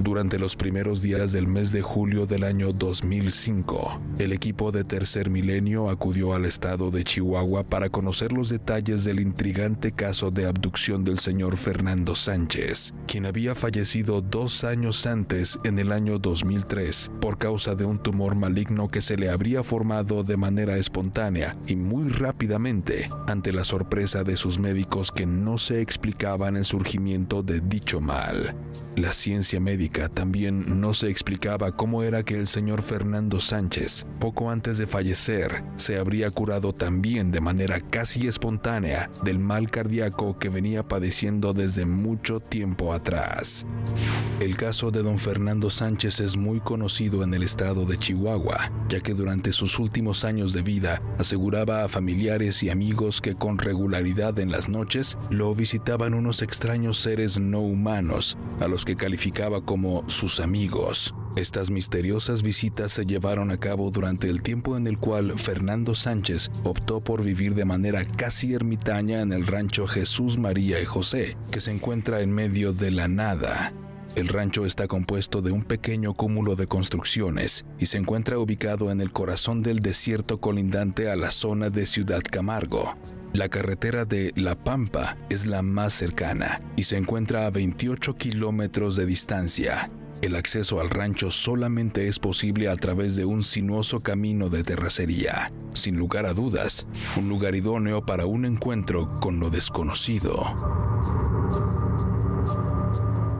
Durante los primeros días del mes de julio del año 2005, el equipo de Tercer Milenio acudió al estado de Chihuahua para conocer los detalles del intrigante caso de abducción del señor Fernando Sánchez, quien había fallecido 2 años antes, en el año 2003, por causa de un tumor maligno que se le habría formado de manera espontánea y muy rápidamente, ante la sorpresa de sus médicos que no se explicaban el surgimiento de dicho mal. La ciencia médica también no se explicaba cómo era que el señor Fernando Sánchez, poco antes de fallecer, se habría curado también de manera casi espontánea del mal cardíaco que venía padeciendo desde mucho tiempo atrás. El caso de don Fernando Sánchez es muy conocido en el estado de Chihuahua, ya que durante sus últimos años de vida aseguraba a familiares y amigos que con regularidad en las noches lo visitaban unos extraños seres no humanos, a los que calificaba como sus amigos. Estas misteriosas visitas se llevaron a cabo durante el tiempo en el cual Fernando Sánchez optó por vivir de manera casi ermitaña en el rancho Jesús, María y José, que se encuentra en medio de la nada. El rancho está compuesto de un pequeño cúmulo de construcciones y se encuentra ubicado en el corazón del desierto colindante a la zona de Ciudad Camargo. La carretera de La Pampa es la más cercana y se encuentra a 28 kilómetros de distancia. El acceso al rancho solamente es posible a través de un sinuoso camino de terracería. Sin lugar a dudas, un lugar idóneo para un encuentro con lo desconocido.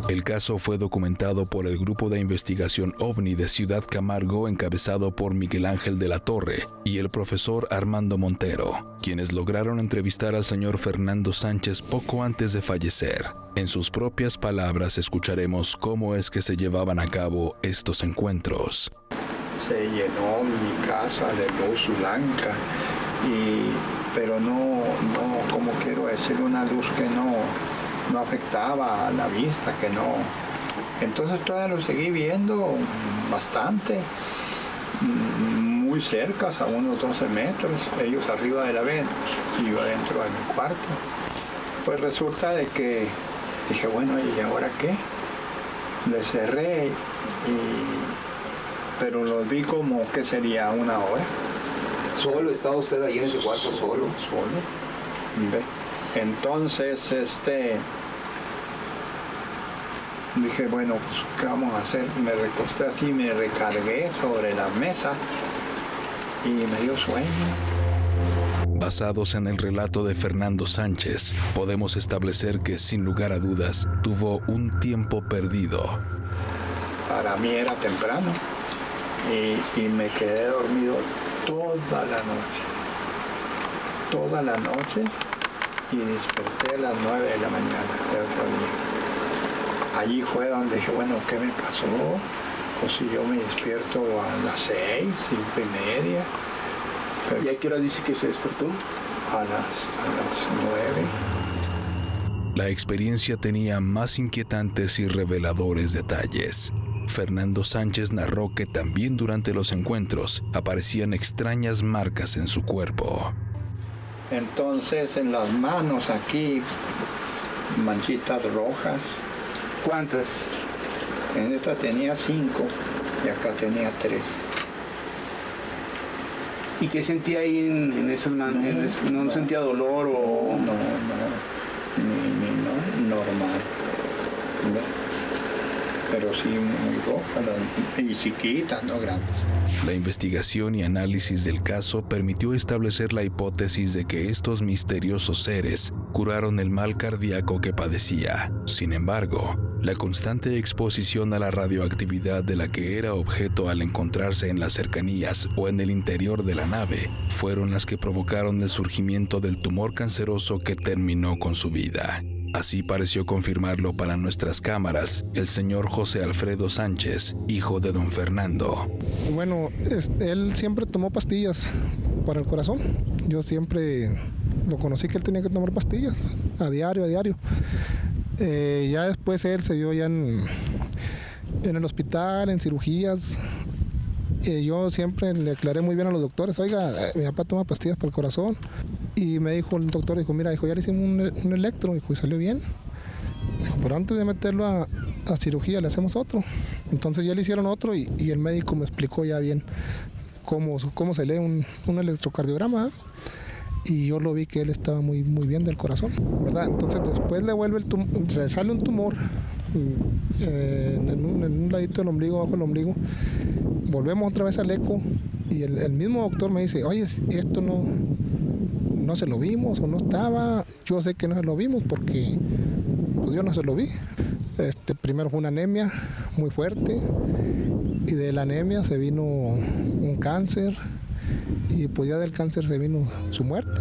El caso fue documentado por el Grupo de Investigación OVNI de Ciudad Camargo, encabezado por Miguel Ángel de la Torre y el profesor Armando Montero, quienes lograron entrevistar al señor Fernando Sánchez poco antes de fallecer. En sus propias palabras escucharemos cómo es que se llevaban a cabo estos encuentros. Se llenó mi casa de luz blanca, pero no, como quiero decir, una luz que no afectaba a la vista, que no. Entonces todavía lo seguí viendo bastante, muy cerca, a unos 12 metros, ellos arriba de la ventana y yo adentro de mi cuarto. Pues resulta de que dije, bueno, ¿y ahora qué? Le cerré, pero los vi como que sería una hora. ¿Solo estaba usted ahí en su cuarto, solo? Solo. ¿Ve? Entonces, dije, bueno, pues, ¿qué vamos a hacer? Me recosté así, me recargué sobre la mesa y me dio sueño. Basados en el relato de Fernando Sánchez, podemos establecer que, sin lugar a dudas, tuvo un tiempo perdido. Para mí era temprano y me quedé dormido toda la noche y desperté a las 9 de la mañana de otro día. Allí fue donde dije, bueno, ¿qué me pasó? Pues si yo me despierto a las 6, 5:30. Pero ¿y a qué hora dice que se despertó? A las 9. La experiencia tenía más inquietantes y reveladores detalles. Fernando Sánchez narró que también durante los encuentros aparecían extrañas marcas en su cuerpo. Entonces en las manos aquí, manchitas rojas. ¿Cuántas? En esta tenía 5 y acá tenía 3. ¿Y qué sentía ahí en esas manos? ¿No sentía dolor o...? No, normal. Pero sí muy rojas y chiquitas, no grandes. La investigación y análisis del caso permitió establecer la hipótesis de que estos misteriosos seres curaron el mal cardíaco que padecía. Sin embargo, la constante exposición a la radioactividad de la que era objeto al encontrarse en las cercanías o en el interior de la nave fueron las que provocaron el surgimiento del tumor canceroso que terminó con su vida. Así pareció confirmarlo para nuestras cámaras el señor José Alfredo Sánchez, hijo de don Fernando. Bueno, él siempre tomó pastillas para el corazón. Yo siempre lo conocí que él tenía que tomar pastillas a diario. Ya después él se vio ya en el hospital, en cirugías. Yo siempre le aclaré muy bien a los doctores, oiga, mi papá toma pastillas para el corazón. Y me dijo el doctor, mira, ya le hicimos un electro, y salió bien. Dijo, pero antes de meterlo a cirugía le hacemos otro. Entonces ya le hicieron otro y el médico me explicó ya bien cómo se lee un electrocardiograma, y yo lo vi que él estaba muy bien del corazón, ¿verdad? Entonces después le vuelve se sale un tumor en un ladito del ombligo, bajo el ombligo. Volvemos otra vez al eco y el mismo doctor me dice, oye, esto no se lo vimos o no estaba. Yo sé que no se lo vimos porque pues yo no se lo vi. Primero fue una anemia muy fuerte, y de la anemia se vino un cáncer, y pues ya del cáncer se vino su muerte.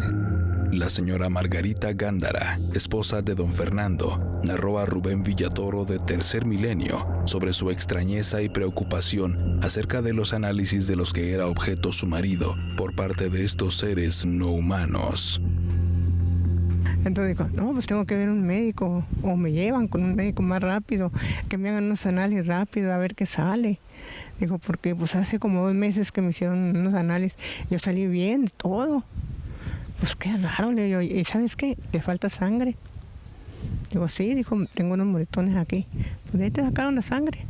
La señora Margarita Gándara, esposa de don Fernando, narró a Rubén Villatoro de Tercer Milenio sobre su extrañeza y preocupación acerca de los análisis de los que era objeto su marido por parte de estos seres no humanos. Entonces digo, no, pues tengo que ver un médico, o me llevan con un médico más rápido, que me hagan unos análisis rápido a ver qué sale. Digo, porque pues hace como 2 meses que me hicieron unos análisis, yo salí bien, todo. Pues qué raro, le digo, ¿y sabes qué? ¿Te falta sangre? Digo, sí, dijo, tengo unos moretones aquí. Pues de ahí te sacaron la sangre.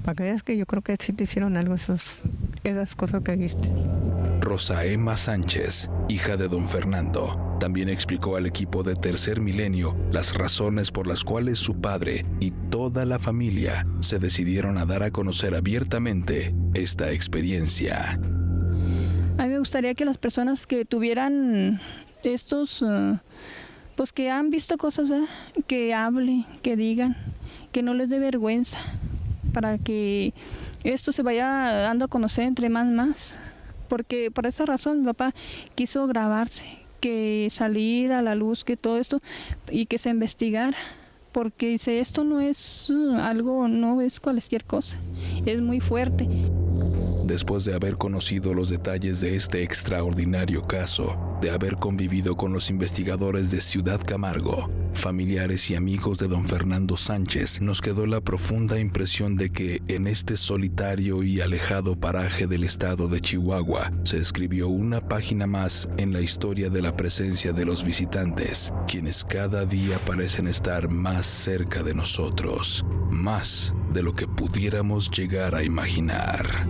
Para que veas que yo creo que sí te hicieron algo esas cosas que viste. Rosa Emma Sánchez, hija de don Fernando, también explicó al equipo de Tercer Milenio las razones por las cuales su padre y toda la familia se decidieron a dar a conocer abiertamente esta experiencia. A mí me gustaría que las personas que tuvieran estos, pues que han visto cosas, ¿verdad?, que hablen, que digan, que no les dé vergüenza, para que esto se vaya dando a conocer entre más. Porque por esa razón mi papá quiso grabarse, que salir a la luz, que todo esto, y que se investigara, porque dice, esto no es algo, no es cualquier cosa, es muy fuerte. Después de haber conocido los detalles de este extraordinario caso, de haber convivido con los investigadores de Ciudad Camargo, familiares y amigos de don Fernando Sánchez, nos quedó la profunda impresión de que en este solitario y alejado paraje del estado de Chihuahua se escribió una página más en la historia de la presencia de los visitantes, quienes cada día parecen estar más cerca de nosotros, más de lo que pudiéramos llegar a imaginar.